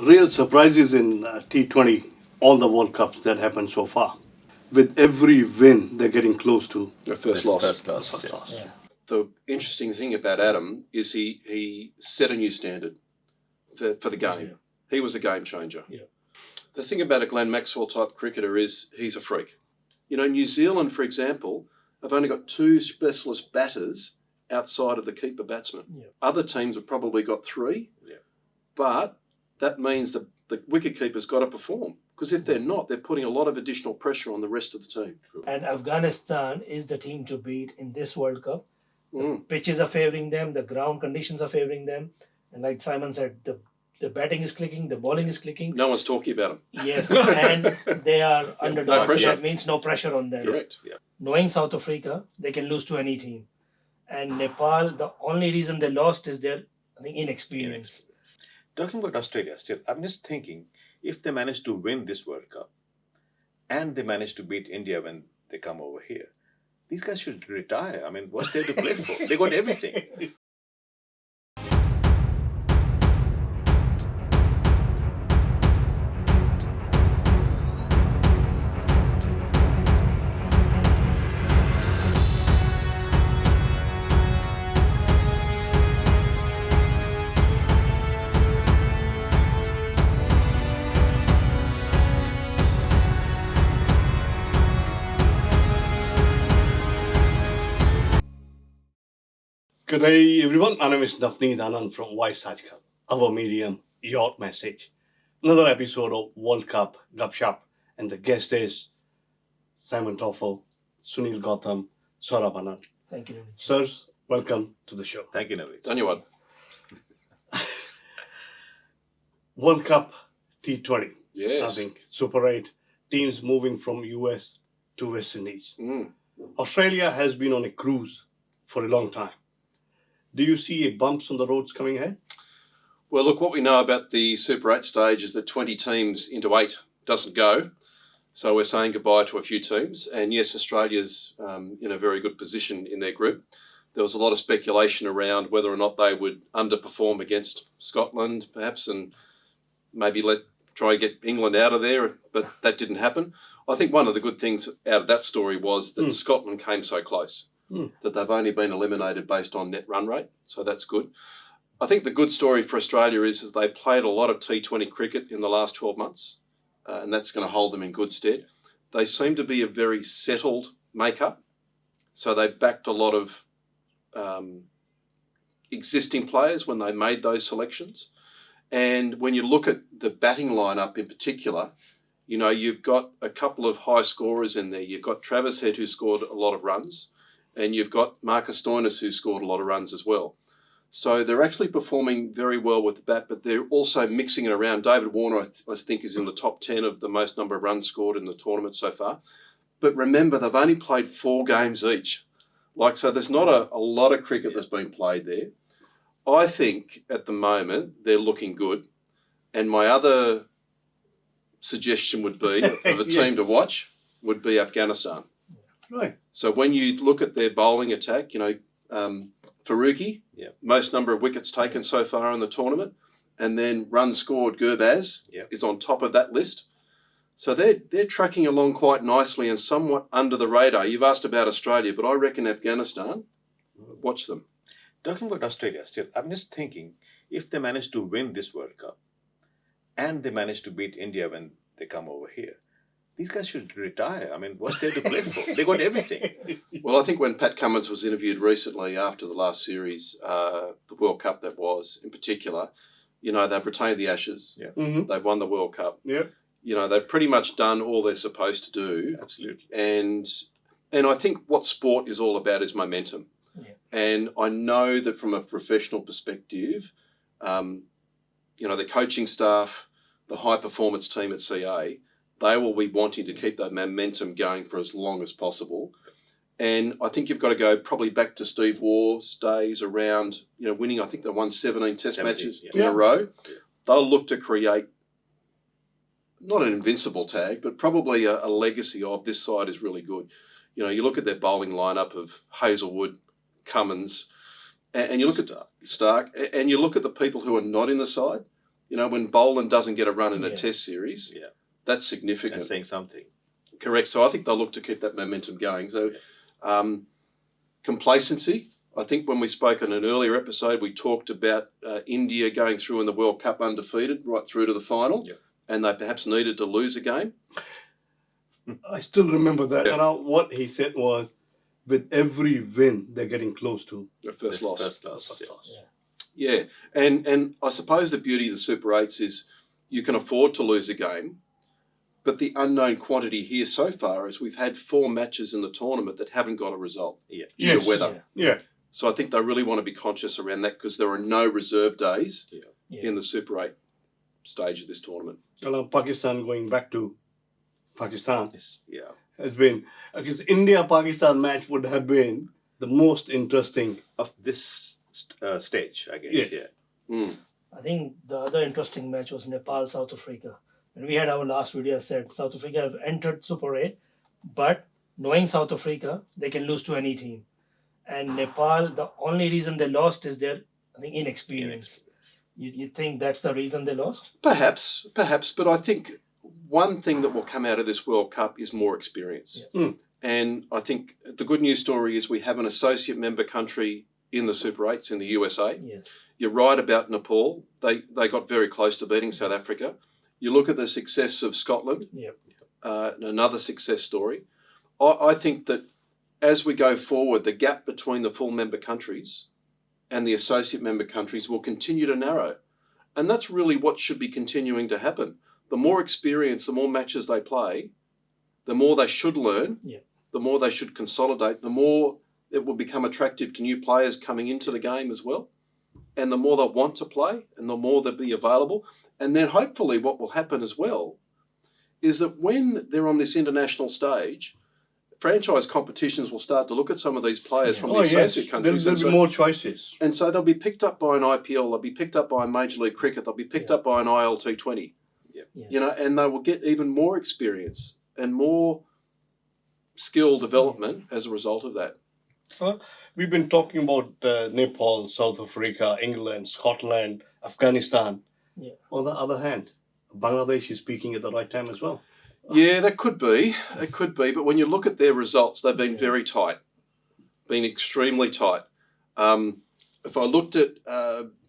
real surprises in T20, all the World Cups that happened so far. With every win, they're getting close to The first loss. first loss. Yeah. The interesting thing about Adam is he set a new standard for the game. Yeah. He was a game changer. Yeah. The thing about a Glenn Maxwell type cricketer is he's a freak. You know, New Zealand, for example, have only got 2 specialist batters outside of the keeper batsman. Yeah. Other teams have probably got 3, but that means the wicket keeper's got to perform. Because if they're not, they're putting a lot of additional pressure on the rest of the team. And Afghanistan is the team to beat in this World Cup. Mm. Pitches are favoring them, the ground conditions are favoring them. And like Simon said, the batting is clicking, the bowling is clicking. No one's talking about them. Yes, and they are underdogs. pressure. That means no pressure on them. Correct. Knowing South Africa, they can lose to any team. And Nepal, the only reason they lost is their, I think, inexperience. Talking about Australia, still, I'm just thinking if they manage to win this World Cup and they manage to beat India when they come over here, these guys should retire. I mean, what's there to play for? They got everything. Good day, everyone. My name is Navneet Anand from aajKal. Our medium, your message. Another episode of World Cup Gupshup, and the guest is Simon Taufel, Sunil Gautam, Saurabh Anand. Thank you. Sirs, welcome to the show. Thank you, Navneet. Done you one. World Cup T20. Yes. I think Super 8 teams moving from US to West Indies. Mm. Australia has been on a cruise for a long time. Do you see bumps on the roads coming ahead? Well, look, what we know about the Super 8 stage is that 20 teams into 8 doesn't go. So we're saying goodbye to a few teams. And yes, Australia's in a very good position in their group. There was a lot of speculation around whether or not they would underperform against Scotland, perhaps, and maybe try to get England out of there, but that didn't happen. I think one of the good things out of that story was that Scotland came so close. That they've only been eliminated based on net run rate, so that's good. I think the good story for Australia is they played a lot of T20 cricket in the last 12 months, and that's going to hold them in good stead. They seem to be a very settled make-up, so they backed a lot of existing players when they made those selections. And when you look at the batting lineup in particular, you know, you've got a couple of high scorers in there. You've got Travis Head, who scored a lot of runs, and you've got Marcus Stoinis, who scored a lot of runs as well. So they're actually performing very well with the bat, but they're also mixing it around. David Warner, I think, is in the top 10 of the most number of runs scored in the tournament so far. But remember, they've only played 4 games each. So there's not a lot of cricket that's been played there. I think at the moment they're looking good. And my other suggestion would be of a team to watch would be Afghanistan. Right. So when you look at their bowling attack, you know, Faruqi, most number of wickets taken so far in the tournament, and then runs scored, Gurbaz is on top of that list. So they're tracking along quite nicely and somewhat under the radar. You've asked about Australia, but I reckon Afghanistan, watch them. Talking about Australia, still, I'm just thinking if they manage to win this World Cup and they manage to beat India when they come over here, these guys should retire. I mean, what's there to play for? They got everything. Well, I think when Pat Cummins was interviewed recently after the last series, the World Cup that was in particular, you know, they've retained the Ashes. Yeah. Mm-hmm. They've won the World Cup. Yeah. You know, they've pretty much done all they're supposed to do. Absolutely. And I think what sport is all about is momentum. Yeah. And I know that from a professional perspective, you know, the coaching staff, the high performance team at CA, they will be wanting to keep that momentum going for as long as possible. And I think you've got to go probably back to Steve Waugh's days around, you know, winning. I think they won 17 test matches in a row. Yeah. They'll look to create not an invincible tag, but probably a legacy of this side is really good. You know, you look at their bowling lineup of Hazelwood, Cummins, and you look at Stark, and you look at the people who are not in the side. You know, when Boland doesn't get a run in a Yeah. Test series, Yeah. that's significant. That's saying something. Correct. So I think they'll look to keep that momentum going. So complacency. I think when we spoke in an earlier episode, we talked about India going through in the World Cup undefeated right through to the final, Yeah. and they perhaps needed to lose a game. I still remember that. Yeah. And what he said was, with every win, they're getting close to The first loss. First loss. first Yeah. loss. Yeah, and I suppose the beauty of the Super 8s is you can afford to lose a game, but the unknown quantity here so far is we've had 4 matches in the tournament that haven't got a result Yeah. due Yes. to weather. Yeah. So I think they really want to be conscious around that because there are no reserve days Yeah. in the Super 8 stage of this tournament. And Pakistan going back to Pakistan Yes. Yeah. has been, because India-Pakistan match would have been the most interesting. Of this stage, I guess. Yes. Yeah. Mm. I think the other interesting match was Nepal South Africa. And we had our last video said South Africa have entered Super 8, but knowing South Africa, they can lose to any team. And Nepal, the only reason they lost is their, I think, inexperience. You think that's the reason they lost? Perhaps, but I think one thing that will come out of this World Cup is more experience. Yeah. Mm. And I think the good news story is we have an associate member country in the Super 8s in the USA. Yes. You're right about Nepal. They got very close to beating South Africa. You look at the success of Scotland, Yep. Another success story. I think that as we go forward, the gap between the full member countries and the associate member countries will continue to narrow. And that's really what should be continuing to happen. The more experience, the more matches they play, the more they should learn, Yeah. the more they should consolidate, the more it will become attractive to new players coming into the game as well. And the more they'll want to play and the more they'll be available. And then hopefully what will happen as well is that when they're on this international stage, franchise competitions will start to look at some of these players from the Oh, yes. associate countries. There'll be more choices. And so they'll be picked up by an IPL, they'll be picked up by a Major League Cricket, they'll be picked Yeah. up by an IL T20, Yes. you know, and they will get even more experience and more skill development as a result of that. We've been talking about Nepal, South Africa, England, Scotland, Afghanistan. Yeah. On the other hand, Bangladesh is peaking at the right time as well. Yeah, that could be. It could be. But when you look at their results, they've been very tight, been extremely tight. If I looked at,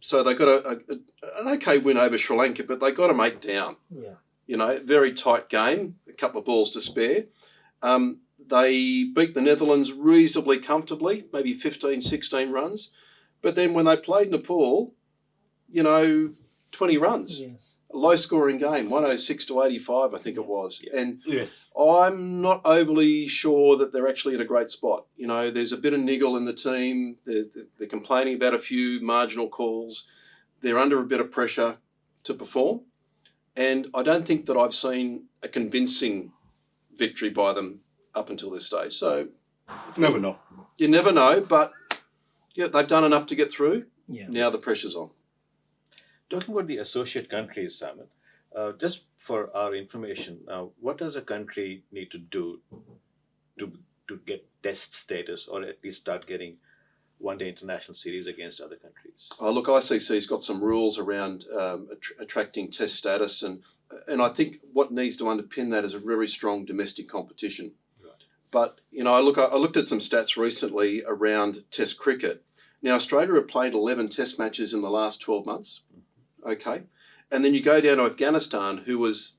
so they got an okay win over Sri Lanka, but they got them 8 down. Yeah. You know, very tight game, a couple of balls to spare. They beat the Netherlands reasonably comfortably, maybe 15, 16 runs. But then when they played Nepal, you know, 20 runs. Yes. A low-scoring game, 106 to 85, I think it was. And Yes. I'm not overly sure that they're actually in a great spot. You know, there's a bit of niggle in the team. They're complaining about a few marginal calls. They're under a bit of pressure to perform. And I don't think that I've seen a convincing victory by them up until this stage. So Never know. you never know, but yeah, they've done enough to get through. Yeah. Now the pressure's on. Talking about the associate countries, Simon, just for our information, what does a country need to do to get test status or at least start getting one-day international series against other countries? Oh, look, ICC's got some rules around attracting test status, and I think what needs to underpin that is a very strong domestic competition. Right. But you know, I looked at some stats recently around Test cricket. Now, Australia have played 11 Test matches in the last 12 months. Okay, and then you go down to Afghanistan, who was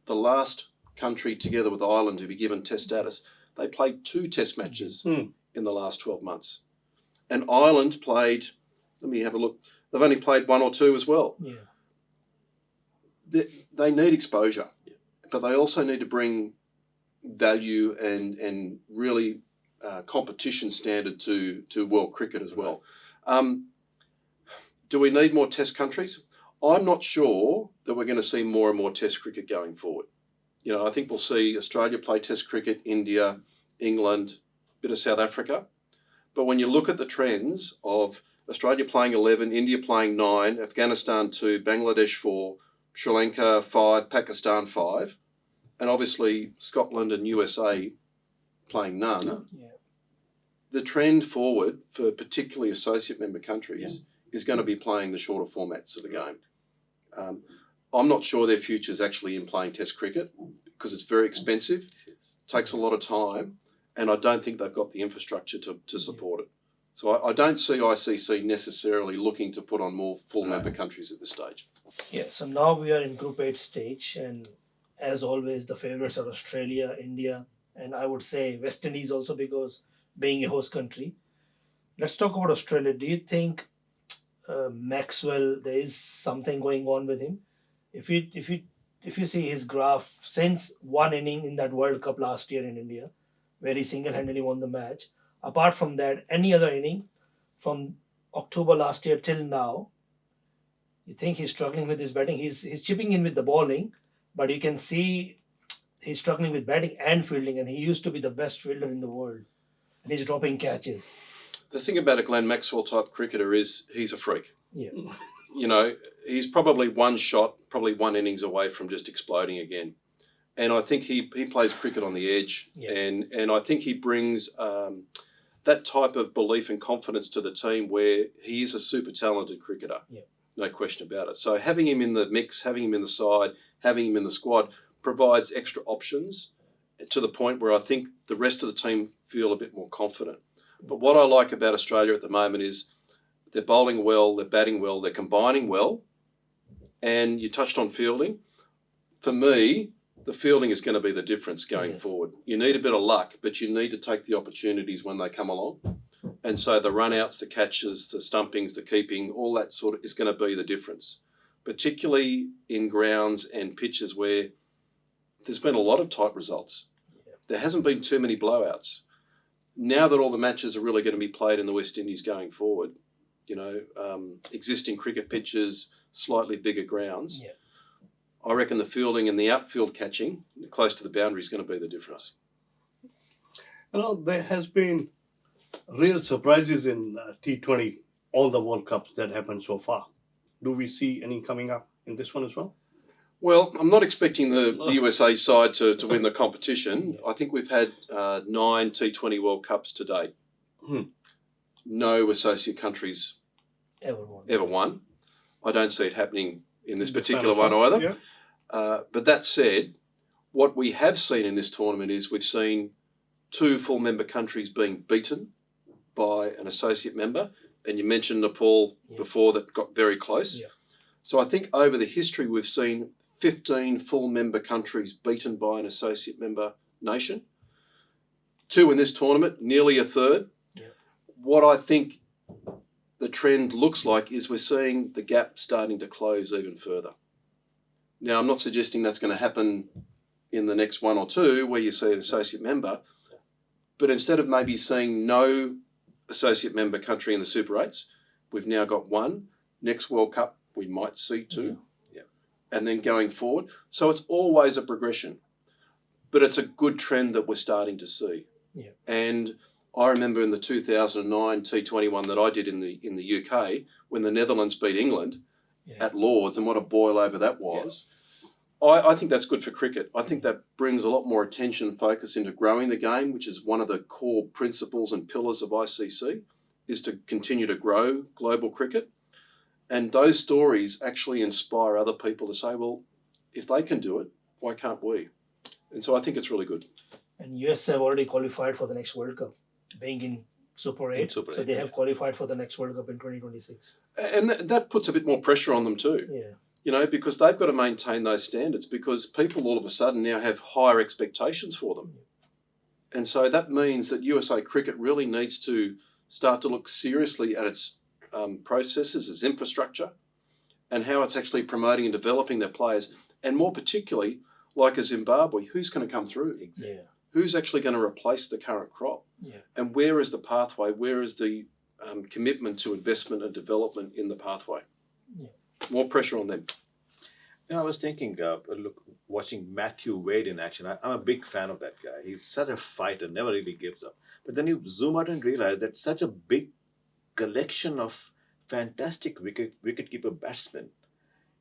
the last country together with Ireland to be given Test status. They played 2 Test matches in the last 12 months. And Ireland played, let me have a look, they've only played 1 or 2 as well. Yeah. They need exposure, but they also need to bring value and really competition standard to world cricket as well. Do we need more Test countries? I'm not sure that we're going to see more and more Test cricket going forward. You know, I think we'll see Australia play Test cricket, India, England, a bit of South Africa. But when you look at the trends of Australia playing 11, India playing 9, Afghanistan 2, Bangladesh 4, Sri Lanka 5, Pakistan 5, and obviously Scotland and USA playing none, Yeah. the trend forward for particularly associate member countries is going to be playing the shorter formats of the game. I'm not sure their future is actually in playing Test cricket because it's very expensive, takes a lot of time, and I don't think they've got the infrastructure to support it. So I don't see ICC necessarily looking to put on more full member countries at this stage. Yeah, so now we are in Group 8 stage, and as always, the favorites are Australia, India, and I would say West Indies also because being a host country. Let's talk about Australia. Do you think Maxwell, there is something going on with him? If you see his graph since one inning in that World Cup last year in India, where he single-handedly won the match. Apart from that, any other inning from October last year till now, you think he's struggling with his batting. He's chipping in with the bowling, but you can see he's struggling with batting and fielding, and he used to be the best fielder in the world, and he's dropping catches. The thing about a Glenn Maxwell type cricketer is he's a freak. Yeah, You know, he's probably one shot, probably one innings away from just exploding again. And I think he plays cricket on the edge, Yeah. and I think he brings that type of belief and confidence to the team where he is a super talented cricketer. Yeah. No question about it. So having him in the mix, having him in the side, having him in the squad provides extra options to the point where I think the rest of the team feel a bit more confident. But what I like about Australia at the moment is they're bowling well, they're batting well, they're combining well, and you touched on fielding. For me, the fielding is going to be the difference going Yes. forward. You need a bit of luck, but you need to take the opportunities when they come along. And so the run-outs, the catches, the stumpings, the keeping, all that sort of is going to be the difference, particularly in grounds and pitches where there's been a lot of tight results. There hasn't been too many blowouts. Now that all the matches are really going to be played in the West Indies going forward, you know, existing cricket pitches, slightly bigger grounds, Yeah. I reckon the fielding and the outfield catching close to the boundary is going to be the difference. You know, there has been real surprises in T20, all the World Cups that happened so far. Do we see any coming up in this one as well? Well, I'm not expecting the USA side to win the competition. I think we've had 9 T20 World Cups to date. No associate countries Ever won. I don't see it happening in this The particular final one cup, either. Yeah. But that said, what we have seen in this tournament is we've seen 2 full member countries being beaten by an associate member. And you mentioned Nepal before that got very close. Yeah. So I think over the history we've seen 15 full member countries beaten by an associate member nation. 2 in this tournament, nearly a third. Yeah. What I think the trend looks like is we're seeing the gap starting to close even further. Now, I'm not suggesting that's going to happen in the next 1 or 2 where you see an associate member, but instead of maybe seeing no associate member country in the Super 8s, we've now got 1. Next World Cup, we might see 2. Yeah. And then going forward. So it's always a progression, but it's a good trend that we're starting to see. Yeah. And I remember in the 2009 T21 that I did in the UK when the Netherlands beat England at Lords, and what a boil over that was. I think that's good for cricket. I think that brings a lot more attention and focus into growing the game, which is one of the core principles and pillars of ICC, is to continue to grow global cricket. And those stories actually inspire other people to say, well, if they can do it, why can't we? And so I think it's really good. And US have already qualified for the next World Cup, being in Super 8. Super So 8, they have qualified for the next World Cup in 2026. And that puts a bit more pressure on them too. Yeah. You know, because they've got to maintain those standards because people all of a sudden now have higher expectations for them. And so that means that USA Cricket really needs to start to look seriously at its processes, its infrastructure, and how it's actually promoting and developing their players. And more particularly, like a Zimbabwe, who's going to come through? Yeah. Who's actually going to replace the current crop? Yeah. And where is the pathway? Where is the commitment to investment and development in the pathway? Yeah. More pressure on them. You know, I was thinking, look, watching Matthew Wade in action, I'm a big fan of that guy. He's such a fighter, never really gives up. But then you zoom out and realize that such a big collection of fantastic wicketkeeper batsmen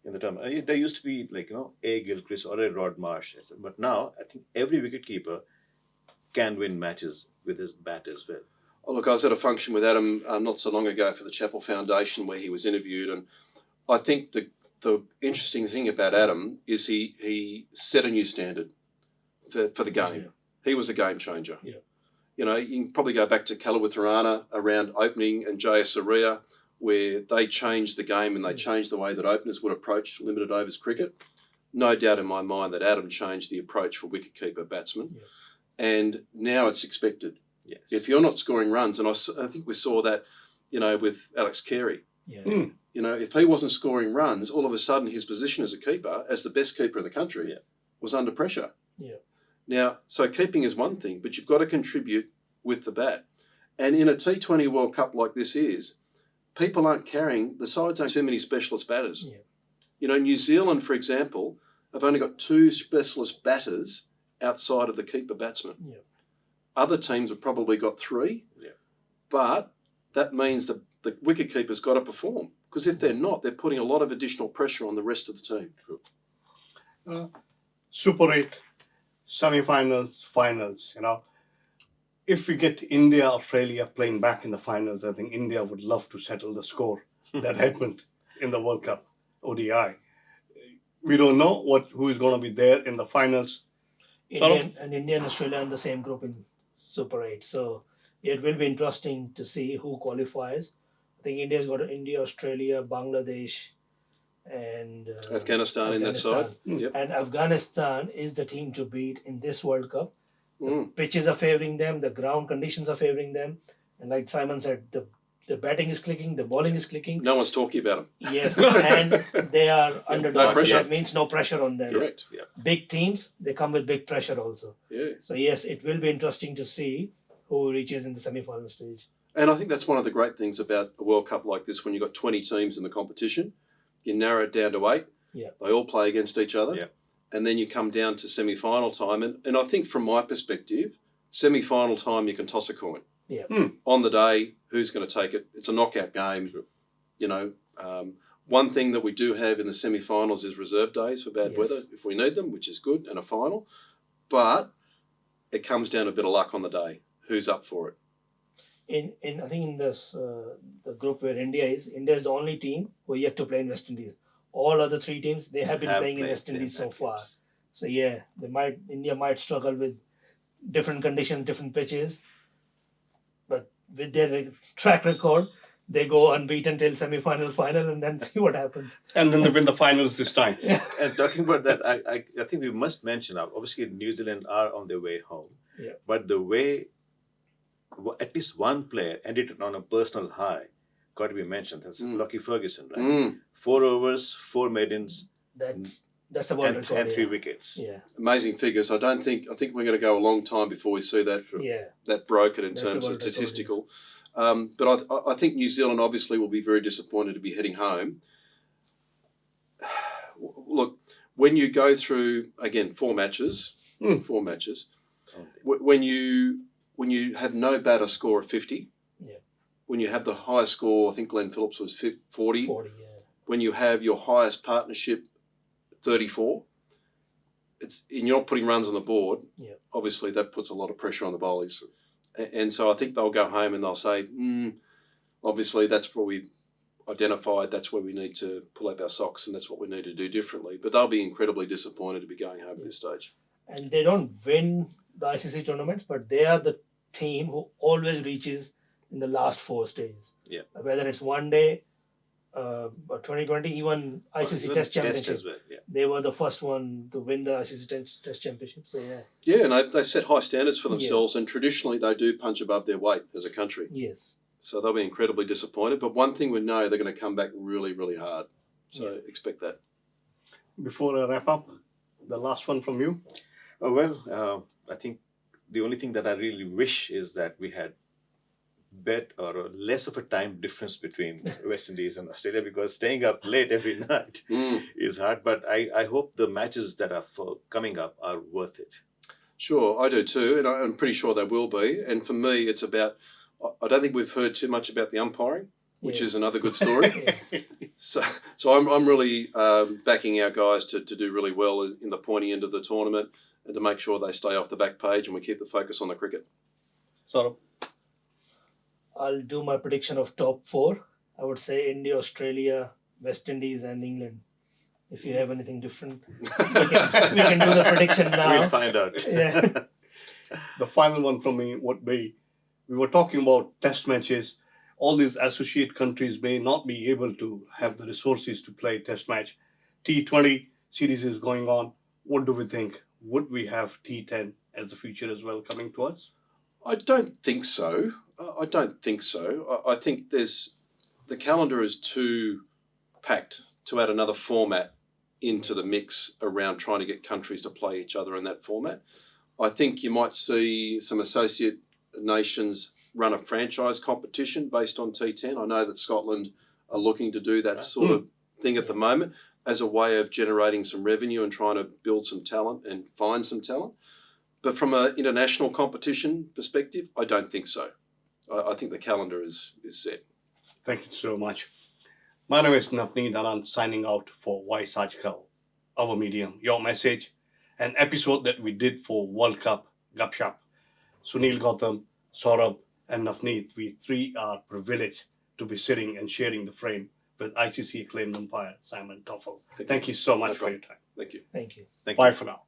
in the tournament. There used to be like, A. Gilchrist or a Rod Marsh. But now I think every wicketkeeper can win matches with his bat as well. Oh, look, I was at a function with Adam not so long ago for the Chapel Foundation where he was interviewed, and I think the the interesting thing about Adam is he set a new standard for the game. Yeah. He was a game changer. Yeah. You know, you can probably go back to Kalawitharana around opening and Jayasuriya, where they changed the game and they changed the way that openers would approach limited overs cricket. No doubt in my mind that Adam changed the approach for wicketkeeper batsmen. Yeah. And now it's expected. Yes. If you're not scoring runs, and I think we saw that, you know, with Alex Carey. Yeah. You know, if he wasn't scoring runs, all of a sudden his position as a keeper, as the best keeper in the country, was under pressure. Yeah. Now, so keeping is one thing, but you've got to contribute with the bat. And in a T20 World Cup like this is, people aren't carrying, the sides aren't too many specialist batters. Yeah. You know, New Zealand, for example, have only got 2 specialist batters outside of the keeper batsman. Yeah. Other teams have probably got 3, but that means that the wicketkeeper's got to perform, because if they're not, they're putting a lot of additional pressure on the rest of the team. Super 8, semi-finals, finals, you know. If we get India, Australia playing back in the finals, I think India would love to settle the score that happened in the World Cup ODI. We don't know who is going to be there in the finals. India and Australia are in the same group in Super 8. So it will be interesting to see who qualifies. I think India's got India, Australia, Bangladesh, and Afghanistan in that side. Afghanistan. Yep. And Afghanistan is the team to beat in this World Cup. The Mm. pitches are favoring them, the ground conditions are favoring them. And like Simon said, the batting is clicking, the bowling is clicking. No one's talking about them. Yes, and they are underdogs. pressure. That means no pressure on them. Correct. Big teams, they come with big pressure also. Yeah. So yes, it will be interesting to see who reaches in the semi-final stage. And I think that's one of the great things about a World Cup like this, when you've got 20 teams in the competition, you narrow it down to 8. Yeah. They all play against each other. Yeah. And then you come down to semi-final time. And I think from my perspective, semi-final time, you can toss a coin. Yeah. On the day, who's going to take it? It's a knockout game. True. You know, one thing that we do have in the semi-finals is reserve days for bad Yes. weather if we need them, which is good, and a final. But it comes down to a bit of luck on the day. Who's up for it? In I think in this the group where India is the only team who are yet to play in West Indies. All other 3 teams, they have been playing in West Indies so far. So yeah, India might struggle with different conditions, different pitches, but with their track record, they go unbeaten till semi-final, final, and then see what happens. And then they win the finals this time. And talking about that, I think we must mention, obviously New Zealand are on their way home. Yeah. But the way at least one player ended it on a personal high got to be mentioned. That's Lockie Ferguson, right? Mm. 4 overs, 4 maidens, That's a world and record. 3 wickets. Yeah. Amazing figures. I think we're going to go a long time before we see that broken in That's a terms of world record, yeah. statistical. But I think New Zealand obviously will be very disappointed to be heading home. Look, when you go through again 4 matches, when you have no batter score of 50, when you have the highest score, I think Glenn Phillips was 40. 40, yeah. When you have your highest partnership 34, and you're not putting runs on the board. Yeah. Obviously, that puts a lot of pressure on the bowlers, and so I think they'll go home and they'll say, obviously that's what we identified. That's where we need to pull up our socks, and that's what we need to do differently. But they'll be incredibly disappointed to be going home at this stage. And they don't win the ICC tournaments, but they are the team who always reaches in the last 4 stages. Yeah. Whether it's one day, or 2020, even ICC Even Test Championship. as well, yeah. They were the first one to win the ICC Test Championship. So yeah. Yeah, and they set high standards for themselves, and traditionally they do punch above their weight as a country. Yes. So they'll be incredibly disappointed. But one thing we know, they're going to come back really, really hard. So expect that. Before I wrap up, the last one from you. I think the only thing that I really wish is that we had less of a time difference between West Indies and Australia, because staying up late every night is hard. But I hope the matches that are coming up are worth it. Sure, I do too, and I'm pretty sure they will be. And for me, it's about, I don't think we've heard too much about the umpiring, which is another good story. So I'm really backing our guys to do really well in the pointy end of the tournament, and to make sure they stay off the back page and we keep the focus on the cricket. Sort I'll do my prediction of top 4. I would say India, Australia, West Indies, and England. If you have anything different, we can do the prediction now. We'll find out. Yeah. The final one from me would be, we were talking about test matches. All these associate countries may not be able to have the resources to play test match. T20 series is going on. What do we think? Would we have T10 as the future as well coming to us? I don't think so. I don't think so. I think the calendar is too packed to add another format into the mix around trying to get countries to play each other in that format. I think you might see some associate nations run a franchise competition based on T10. I know that Scotland are looking to do that sort of thing at the moment as a way of generating some revenue and trying to build some talent and find some talent. But from an international competition perspective, I don't think so. I think the calendar is set. Thank you so much. My name is Navneet, Anand, signing out for aajKal, our medium, your message, an episode that we did for World Cup Gupshup. Sunil Gautam, Saurabh, and Navneet, we three are privileged to be sitting and sharing the frame with ICC acclaimed umpire Simon Taufel. Thank you so much No for problem. your time. Thank you. Thank you. Thank Bye you. for now.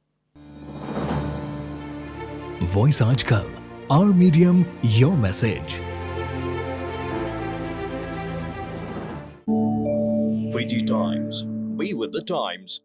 Voice aajKal, our medium, your message. VG Times. Be with the times.